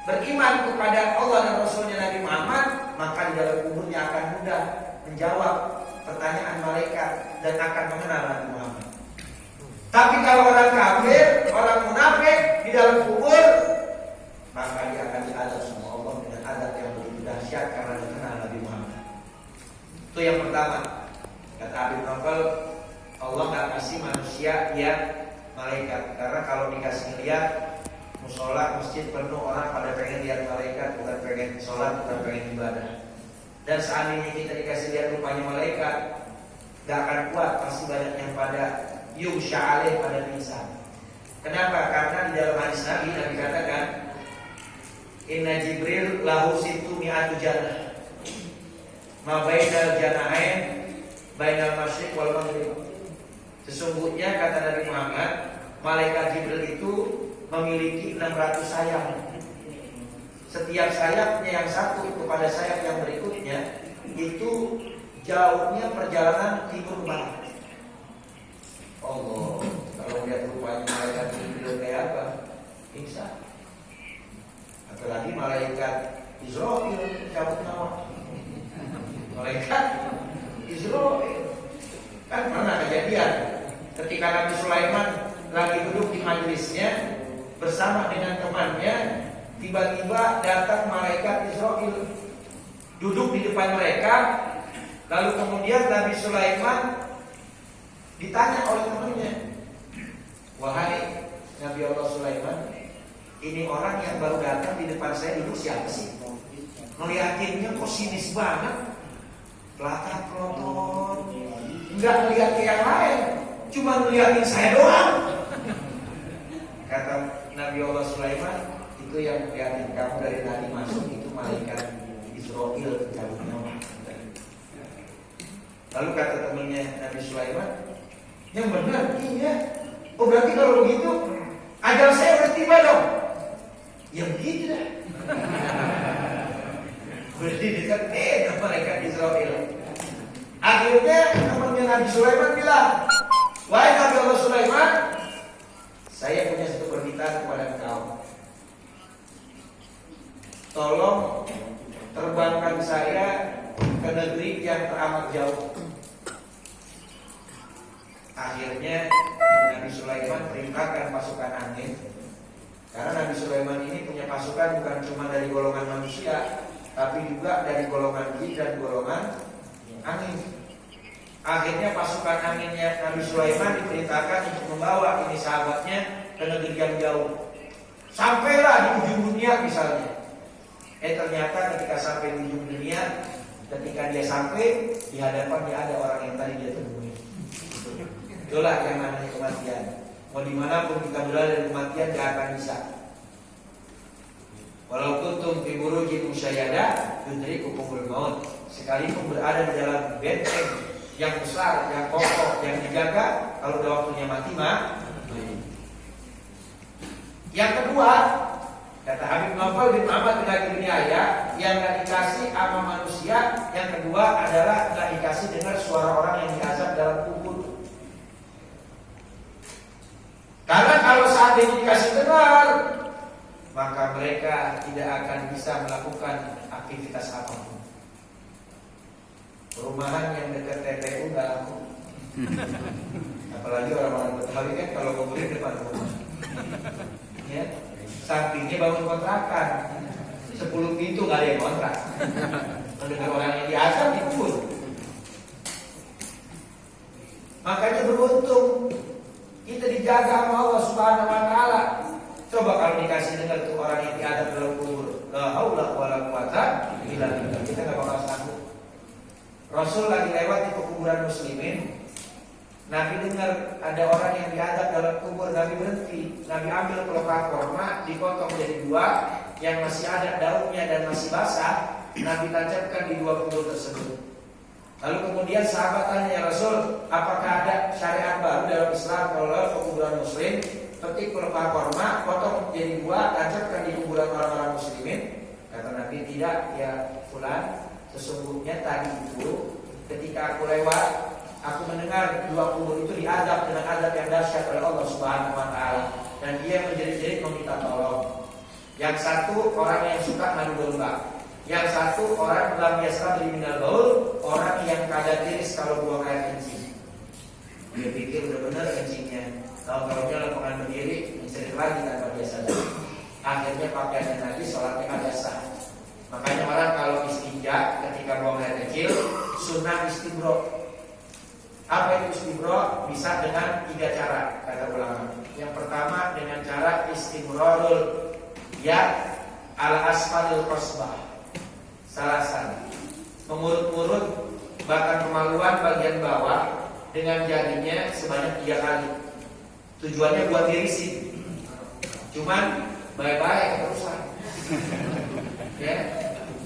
beriman kepada Allah dan Rasulnya Nabi Muhammad, maka di dalam kuburnya akan mudah menjawab pertanyaan malaikat dan akan mengenal Nabi Muhammad. Tapi kalau orang kafir, orang munafik di dalam kubur, maka dia akan diazab sama Allah dengan azab yang begitu dahsyat karena dikenal Nabi Muhammad. Itu yang pertama. Kata Habib Novel, Allah nggak kasih manusia dia malaikat, karena kalau dikasih lihat musola, masjid penuh, orang pada pengen lihat malaikat, bukan pengen sholat, bukan pengen ibadah. Dan seandainya kita dikasih lihat rupanya malaikat, gak akan kuat, pasti banyak yang pada yusha alaih, pada pingsan. Kenapa? Karena di dalam hadis Nabi katakan, Inna Jibril lahu situ mi'atu jannah ma bainal janahain bainal masyriq wal maghrib. Sesungguhnya kata Nabi Muhammad, malaikat Jibril itu memiliki 600 sayap. Setiap sayapnya yang satu kepada sayap yang berikutnya itu jauhnya perjalanan timur barat. Allah, kalau lihat rupanya malaikat Jibril kayak apa? Pingsan. Apalagi malaikat Israfil cabut nyawa. Malaikat Israfil kan pernah kejadian ketika Nabi Sulaiman lagi duduk di majelisnya bersama dengan temannya, tiba-tiba datang malaikat Israfil duduk di depan mereka. Lalu kemudian Nabi Sulaiman ditanya oleh temannya, wahai Nabi Allah Sulaiman, ini orang yang baru datang di depan saya duduk siapa sih? Ngeliatinnya kok sinis banget, pelakar peloton, nggak ngeliat ke yang lain, cuma ngeliatin saya doang. Kata Nabi Allah Sulaiman, itu yang ngeliatin kamu dari tadi masuk itu malaikat Israfil cabut nyawa. Lalu kata temannya Nabi Sulaiman, yang benar, iya. Oh berarti kalau begitu ajal saya udah tiba dong. Ya begitu dah. Berarti dekat malaikat Israfil. Akhirnya temannya Nabi Sulaiman bilang, wahai Nabi Allah Sulaiman, saya punya satu permintaan kepada engkau. Tolong terbangkan saya ke negeri yang teramat jauh. Akhirnya Nabi Sulaiman perintahkan pasukan angin. Karena Nabi Sulaiman ini punya pasukan bukan cuma dari golongan manusia, tapi juga dari golongan jin dan golongan angin. Akhirnya pasukan anginnya Nabi Sulaiman diperintahkan untuk membawa ini sahabatnya ke negeri yang jauh. Sampailah di ujung dunia misalnya. Ternyata ketika sampai di ujung dunia, ketika dia sampai di hadapannya ada orang yang tadi dia temui. Itulah yang namanya kematian. Mau dimanapun kita berada dari kematian gak akan bisa. Walau kuntum fi burujin musyayyada yudrikukumul maut. Sekalipun berada di dalam benteng yang besar, yang kokoh, yang dijaga, kalau udah waktunya mati Yang kedua, kata Habib Novel bin Muhammad bin Yahya, yang gak dikasih sama manusia, yang kedua adalah gak dikasih dengar suara orang yang diazab dalam kubur. Karena kalau saat ini dikasih dengar, maka mereka tidak akan bisa melakukan aktivitas apapun. Perumahan yang dekat TPU nggak laku. Apalagi orang-orang Betawi kan kalau kuburin depan rumah. Ya, sampingnya bangun kontrakan, 10 pintu nggak ada yang kontrak. Mendengar orang yang diazab dikubur. Makanya beruntung kita dijaga sama Allah Subhanahu wa taala. Coba kalau dikasih dengar tuh orang yang diazab dalam kubur, la haula wala quwata illa billah, kita enggak bakal sanggup. Rasul lagi lewat di kuburan muslimin, Nabi dengar ada orang yang diazab dalam kubur, Nabi berhenti, Nabi ambil kelopak korma, dipotong jadi 2, yang masih ada daunnya dan masih basah, Nabi tancapkan di 2 kubur tersebut. Lalu kemudian sahabat tanya, ya Rasul, apakah ada syariat baru dalam Islam kalau lewat kuburan muslim, petik pelepah korma, potong jadi 2, tancapkan di kuburan orang-orang muslimin? Kata Nabi, tidak ya fulan, sesungguhnya tadi itu ketika aku lewat, aku mendengar 2 kubur itu diazab dengan azab yang dahsyat oleh Allah Subhanahu wa taala, dan dia menjerit-jerit meminta tolong. Yang satu orang yang suka ngadu domba. Yang satu orang lam yasra minal baul, orang yang kada tiris kalau buang air kencing. Dia pikir udah benar kencingnya. Kalau lapangan berdiri, mencerit lagi tanpa dia sadar. Akhirnya pakaiannya lagi, sholatnya kada sah. Makanya orang kalau istinja ketika buang air kecil, sunnah istibro. Apa itu istibro? Bisa dengan 3 cara, kata ulama. Yang pertama dengan cara istibrodul ya ala asfalil qasbah. Salasan, mengurut-urut batang kemaluan bagian bawah dengan jarinya sebanyak 3 kali. Tujuannya buat tirisin. Cuman bye-bye terusan. Ya.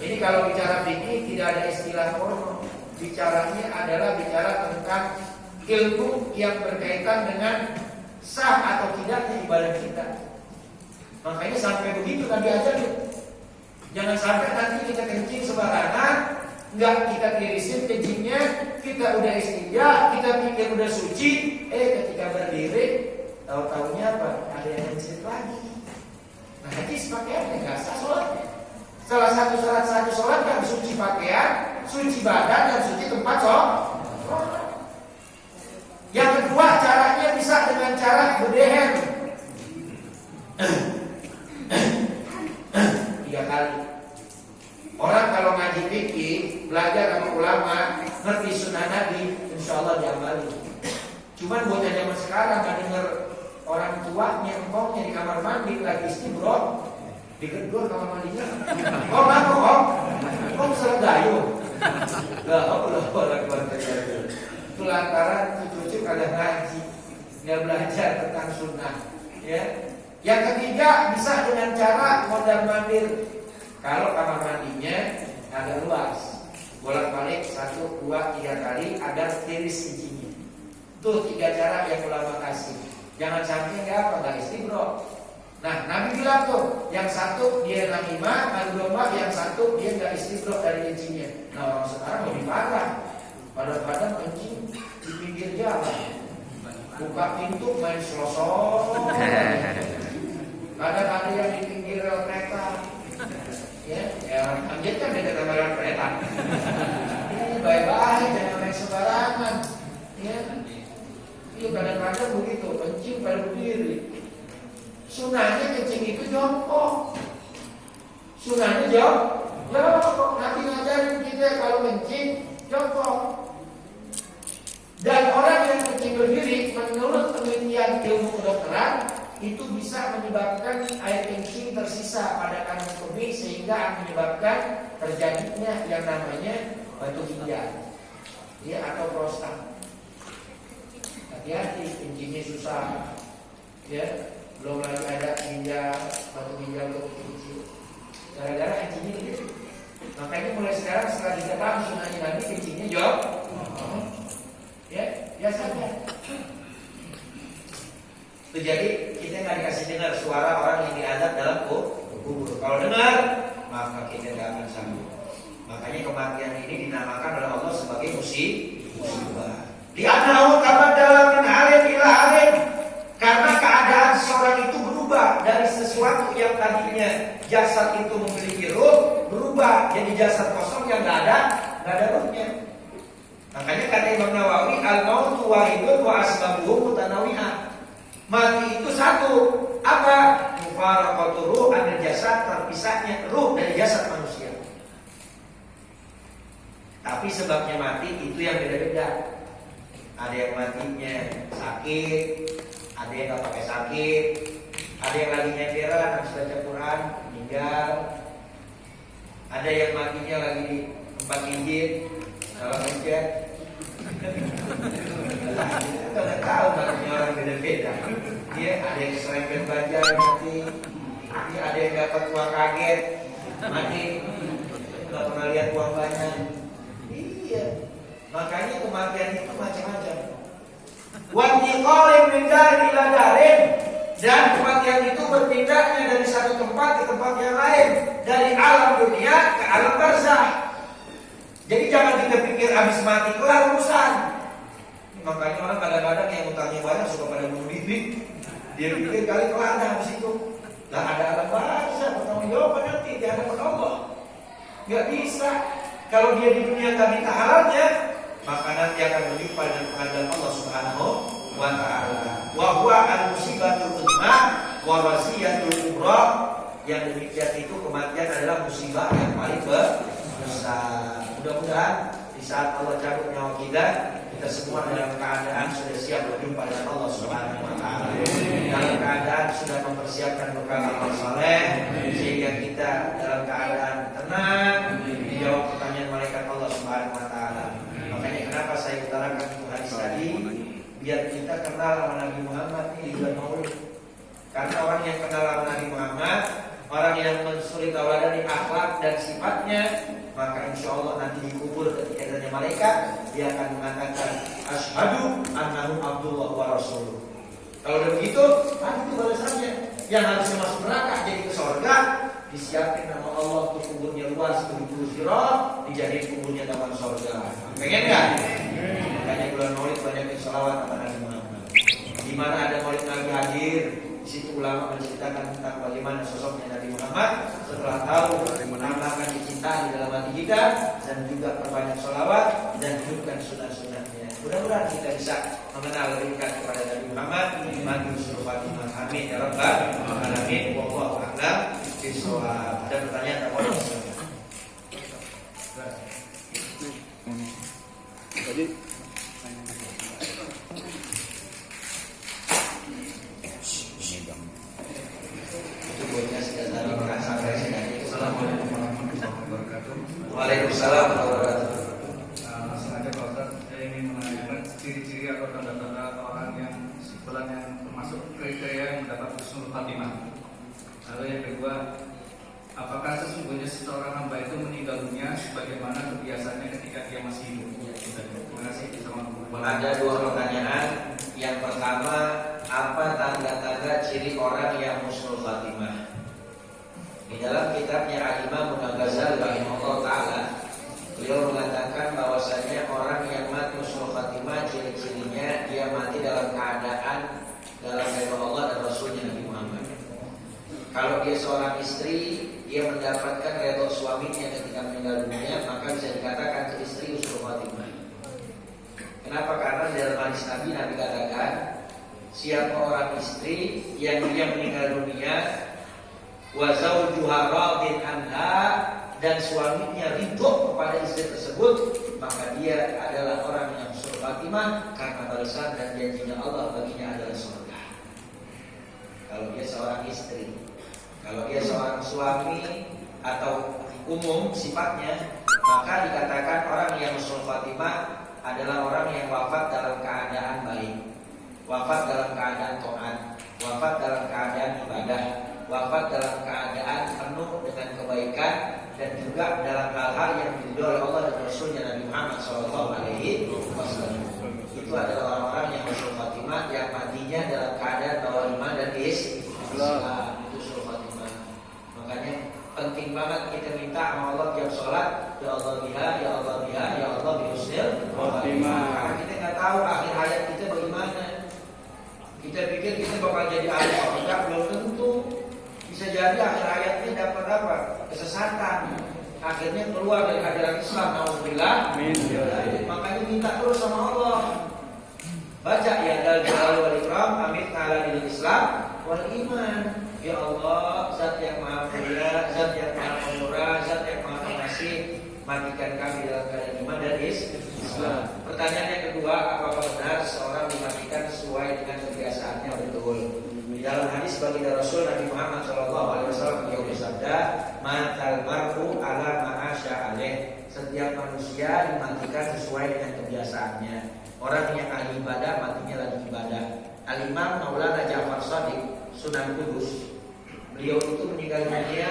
Ini kalau bicara fikih tidak ada istilah porno. Bicaranya adalah bicara tentang ilmu yang berkaitan dengan sah atau tidaknya ibadah kita. Makanya sampai begitu Nabi ajarin. Jangan sampai nanti kita kencing sembarangan, nggak kita tirisin kencingnya, kita udah istinja, kita pikir udah suci, ketika berdiri, tahu-tahunya apa? Ada yang kencing lagi. Nah, hadis pakaiannya nggak sah sholatnya. Salah satu syarat satu sholat kan suci pakaian, suci badan, dan suci tempat sholat. Yang kedua caranya bisa dengan cara berdehen 3 kali. Orang kalau ngaji fikih, belajar sama ulama, ngerti sunnah Nabi, insya Allah diamali. Cuman buat zaman sekarang nggak dengar orang tuanya, empongnya di kamar mandi lagi istibro, digedor kamar mandinya. Oh ngaku om sering gayung. Itu lantaran cucu kada ngaji, nggak belajar tentang sunnah. Ya. Yang ketiga bisa dengan cara mondar-mandir. Kalau kamar mandinya agak luas, bolak-balik 1, 2, 3 kali agar tiris kencingnya. Tuh 3 cara yang ulama kasih. Jangan sampai nggak istibro. Nah, Nabi bilang tuh, yang satu dia namimah, ngadu domba, yang satu dia nggak istibro dari kencingnya. Nah, orang sekarang lebih parah. Pada kencing di pinggir jalan, buka pintu main selosor. Kadang ada yang di pinggir rel kereta. Ya, ambil kan dekat sama rel kereta. Ini baik-baik, jangan main sembarangan. Ya, itu kadang-kadang begitu, kencing pada berdiri. Sunahnya kencing itu jongkok. Sunahnya jongkok. Nanti ngajarin kita kalau kencing jongkok. Dan orang yang kencing berdiri, menurut penelitian ilmu kedokteran, itu bisa menyebabkan air kencing tersisa pada kandung kemih sehingga menyebabkan terjadinya yang namanya batu ginjal, ya, atau prostat. Hati-hati, kencingnya susah, ya. Belum lagi ada ginjal, batu ginjal untuk kecil. Gara-gara kencingnya gitu. Makanya mulai sekarang setelah kita paham sunahnya Nabi, kencingnya jauh. Ya, biasanya. Itu jadi kita nggak dikasih dengar suara orang yang diazab dalam kubur. Kalau dengar, maka kita nggak akan sanggup. Makanya kematian ini dinamakan oleh Allah sebagai musibah. Li'annahu tabaddala min halin ila halin. Karena keadaan seorang itu berubah dari sesuatu yang tadinya jasad itu memiliki ruh, berubah jadi jasad kosong yang nggak ada ruhnya. Makanya kata Imam Nawawi, al-mautu wahidun wa asbabuhu mutanawwi'ah. Mati itu satu, apa? Mufaraqatu ruh anil jasad, terpisahnya ruh dari jasad manusia. Tapi sebabnya mati itu yang beda-beda. Ada yang matinya sakit, ada yang nggak pakai sakit, ada yang lagi nyenderan habis baca Quran meninggal, ada yang matinya lagi di tempat injil kalau mencet. Kita tahu matinya orang beda-beda. Dia ada yang serempet baja mati, dia ada yang dapat uang kaget mati, nggak pernah lihat uang banyak. Iya, makanya kematian itu macam-macam. Wantiqalin min darin ila darin, dan kematian itu berpindahnya dari satu tempat ke tempat yang lain, dari alam dunia ke alam barzakh. Jadi jangan kita pikir habis mati kelar urusan. Makanya orang kadang-kadang yang utangnya banyak suka pada bunuh diri. Dia pikir kali kelar habis itu. Lah ada alam barzah, bertanggung jawab nanti di hadapan Allah. Gak bisa. Kalau dia di dunia tak minta halalnya, maka nanti akan berjumpa dengan pengadilan Allah Subhanahu wa ta'ala. Wa huwa al-musibatul uzma wa wasiyatul kubra. Yang demikian itu kematian adalah musibah yang paling besar. Mudah-mudahan di saat Allah cabut nyawa kita semua dalam keadaan sudah siap berjumpa dengan Allah Subhanahu wa ta'ala. Dalam keadaan sudah mempersiapkan bekal amal saleh, sehingga kita dalam keadaan tenang dijawab pertanyaan malaikat Allah Subhanahu wa ta'ala. Makanya kenapa saya utarakan itu hadis tadi, biar kita kenal sama Nabi Muhammad ini di bulan Maulid. Karena orang yang kenal sama Nabi Muhammad, orang yang mensuri tawadani akhlak dan sifatnya, maka insya Allah nanti dikubur ketika adanya malaikat, dia akan mengatakan asyhadu annahu abdullah wa rasuluh. Kalau udah begitu, itu balasannya. Yang harusnya masuk neraka jadi ke surga, disiapin nama Allah untuk kuburnya luas 70 zirah, dijadiin kuburnya taman surga. Pengen nggak? Makanya bulan Maulid banyak sholawat kepada Nabi Muhammad. Di mana ada Maulid Nabi hadir, di situ ulama menceritakan tentang bagaimana sosoknya Nabi Muhammad setelah tahu menambahkan dicintai dalam hati kita, dan juga perbanyak sholawat dan hidupkan sunnah-sunnahnya. Mudah-mudahan kita bisa mengenal lebih dekat kepada Nabi Muhammad. Mati suruh Fatimah. Amin ya rabbal alamin. Wallahu a'lam bishawab. Ada pertanyaan tak boleh? Jadi itu buatnya sudah tadi sampai sini. Assalamualaikum warahmatullahi wabarakatuh. Waalaikumsalam warahmatullahi wabarakatuh. Sengaja Pak Ustaz, saya ingin menanyakan ciri-ciri atau tanda-tanda orang yang sebulan yang termasuk kriteria yang mendapat husnul khatimah. Lalu yang kedua, apakah sesungguhnya seseorang hamba itu meninggal dunia sebagaimana kebiasaannya ketika dia masih hidup? Terima kasih. Ada dua pertanyaan. Yang pertama, apa tanda-tanda ciri orang yang husnul khatimah? Di dalam kitabnya Al-Imam Al-Ghazali rahimahullah ta'ala, beliau mengatakan bahwasanya orang yang mati husnul khatimah, ciri-cirinya dia mati dalam keadaan dalam ridha Allah dan Rasulnya Nabi Muhammad. Kalau dia seorang istri, dia mendapatkan ridha suaminya ketika meninggal dunia, maka bisa dikatakan ke istri husnul khatimah. Kenapa? Karena di dalam hadis Nabi katakan, siapa orang istri yang dia meninggal dunia, wa zawjuha radin anha, dan suaminya ridho kepada istri tersebut, maka dia adalah orang yang husnul khatimah, karena balasan dan janjinya Allah baginya adalah surga. Kalau dia seorang istri. Kalau dia seorang suami atau umum sifatnya, maka dikatakan orang yang husnul khatimah adalah orang yang wafat dalam keadaan baik, wafat dalam keadaan taat, wafat dalam keadaan ibadah, wafat dalam keadaan penuh dengan kebaikan, dan juga dalam hal-hal yang diridhoi oleh Allah dan Rasulnya Nabi Muhammad SAW. Itu adalah orang-orang yang husnul khatimah, yang matinya dalam keadaan bawa iman dan Islam. Itu husnul khatimah. Makanya penting banget kita minta sama Allah tiap sholat, ya Allah biha, ya Allah biha, ya Allah bihusnil khatimah. Karena kita nggak tahu akhir hayat kita bagaimana. Kita pikir kita bakal jadi ahli surga, belum tentu. Bisa jadi akhir hayatnya dapat apa? Kesesatan. Akhirnya keluar dari ajaran Islam. Alhamdulillah. Makanya minta terus sama Allah. Baca ya dal jalal wal ikram, amin ta'ala lil Islam wal iman. Ya Allah, zat yang maha mulia, zat yang maha pemurah, zat yang maha pengasih, matikan kami dalam keadaan iman dan Islam. Pertanyaan yang kedua, apakah benar seorang dimatikan sesuai dengan kebiasaannya? Betul. Di dalam hadis baginda Rasul Nabi Muhammad SAW beliau bersabda, matal mar'u ala ma'asya alaih. Setiap manusia dimatikan sesuai dengan kebiasaannya. Orang yang ahli ibadah matinya lagi ibadah. Al-Imam Maulana Ja'far Shadiq Sunan Kudus, beliau itu meninggal dunia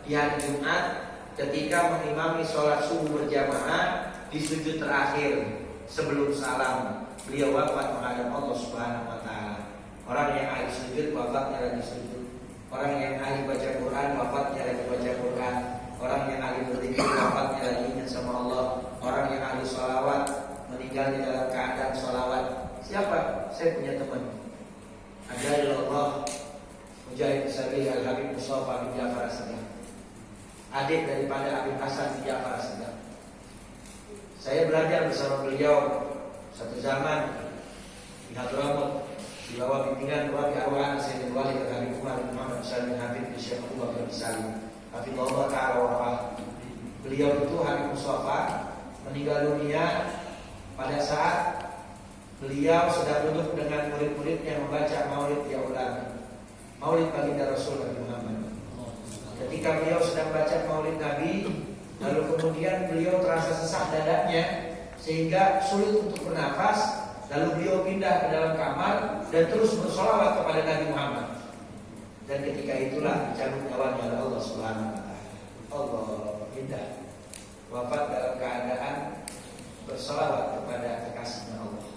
di hari Jumat ketika mengimami sholat subuh berjamaah di sujud terakhir sebelum salam. Beliau wafat menghadap Allah Subhanahu wa ta'ala. Orang yang ahli sujud wafatnya lagi sujud. Orang yang ahli baca Quran wafatnya lagi baca Quran. Orang yang ahli berzikir wafatnya lagi ingat sama Allah. Orang yang ahli sholawat meninggal di dalam keadaan sholawat. Siapa? Saya punya teman. Ajaril Allah Mujahid Sabih Al-Habib adik daripada Habib Hasan bin Ja'far As-Sadiq. Saya belajar bersama beliau satu zaman di Hadramaut di bawah bimbingan Rabi Arwan Sayyidul Walid Habib Umar bin Muhammad bin Habib bin Syekh Abu Bakar bin Salim hafizallahu ta'ala wa ra'ah. Beliau itu Habib Mustafa meninggal dunia pada saat beliau sedang duduk dengan murid-muridnya membaca maulid ya ulama, maulid baginda Rasul Nabi Muhammad. Ketika beliau sedang baca maulid Nabi, lalu kemudian beliau terasa sesak dadanya sehingga sulit untuk bernafas. Lalu beliau pindah ke dalam kamar dan terus bersolawat kepada Nabi Muhammad. Dan ketika itulah dicabut nyawanya oleh Allah Subhanahu wa Ta'ala. Allah pindah, wafat dalam keadaan bersolawat kepada kekasihnya Allah.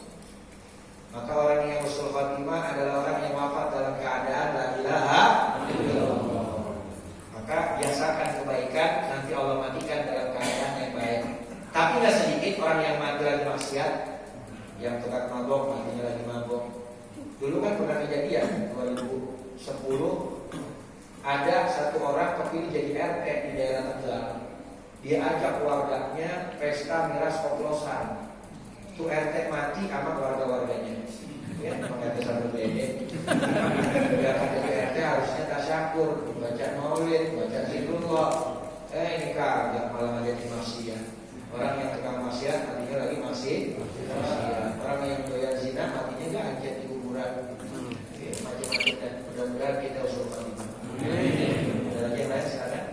Maka orang yang husnul khatimah adalah orang yang wafat dalam keadaan la ilaha illallah. Maka biasakan kebaikan, nanti Allah matikan dalam keadaan yang baik. Tapi tidak sedikit orang yang mati lagi maksiat, yang tukang mabok matinya lagi mabok. Dulu kan pernah kejadian 2010 ada satu orang terpilih jadi RT di daerah Tegal. Dia ajak keluarganya pesta miras oplosan. Itu RT mati sama warga-warganya. Ya, mengaku satu bede. Biar ada RT harusnya tasyakur, baca maulid, baca zikrullah. Ini kagak malah jadi maksiat. Orang yang tukang maksiat matinya lagi maksiat. Orang yang doyan zina matinya nggak anjat di kuburan. Macam-macam dan mudah-mudahan kita usul khatimah. Ada lagi yang lain silakan.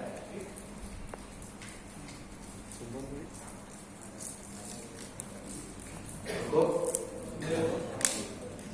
Cukup.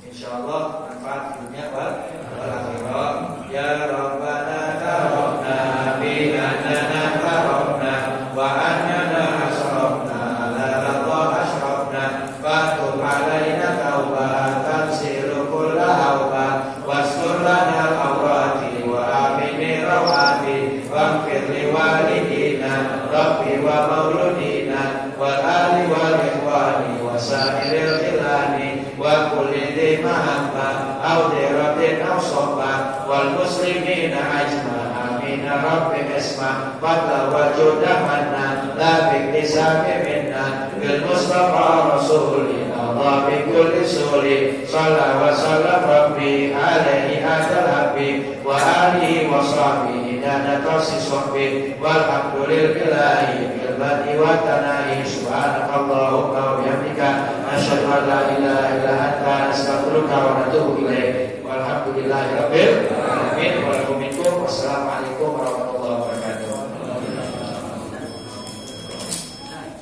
Insyaallah manfaat dunia wal akhirah. Ya Rabbana tarabna bi annana tarabna wa annana asrafna la radha asrafna fatub alaina taubatan siru kulla hawba wastur lana al-awrati wa amini rawati waghfir li walidina rabbi wa mauludina wal ali wal ikhwani wasairil khilani wa kulli dhi mahabba aw diratin aw sohbah wal muslimina ajma amin rabbi isma fadla wa juda manna la biktisabi minna bil mustafa rasulina Allah bi kulli suli salla wa sallam rabbi alaihi adal habib wa alihi wa sahbihi dan tasi sahbihi walhamdulillahi bilbadi wa tanahi subhanakallahumma wa bihamdika asyhadu an la ilaha illa anta astaghfiruka wa atubu ilaik walhamdulillahi rabbil alamin. Wassalamualaikum